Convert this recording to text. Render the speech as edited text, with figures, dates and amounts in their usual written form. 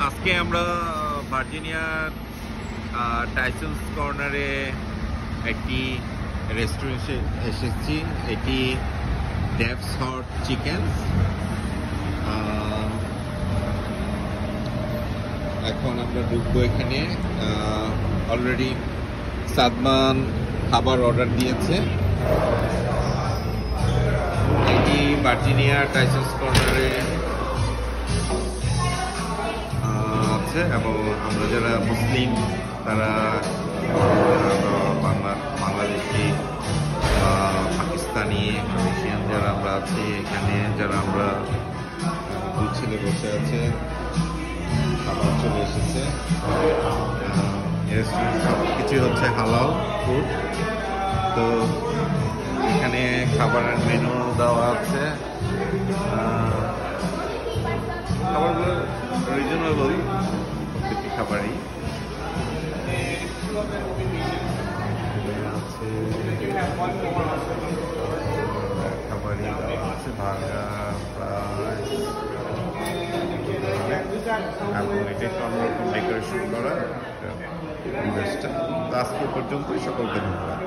আজকে আমরা ভার্জিনিয়ার টাইসন্স কর্নারে একটি রেস্টুরেন্টে এসেছি। এটি ডেভস হট চিকেন। এখন আমরা ঢুকবো এখানে। অলরেডি সাদমান খাবার অর্ডার দিয়েছে। এটি ভার্জিনিয়া টাইসন্স কর্নারে আছে এবং আমরা যারা মুসলিম তারা বাংলাদেশি পাকিস্তানি মালয়েশিয়ান যারা আমরা আছি এখানে, যারা আমরা দুই ছেলে বসে আছে, খাবার চলে এসেছে। সব কিছু হচ্ছে হালাল ফুড। তো এখানে খাবারের মেনু দেওয়া আছে। খাবারগুলো রিজনেবল, প্রত্যেকটি খাবারই খাবারই দেওয়া আছে, বার্গার, ফ্রাইস এবং এটা একটু অন্যরকম ডেকোরেশন করা। আজকে পর্যন্ত সকলকে ধন্যবাদ।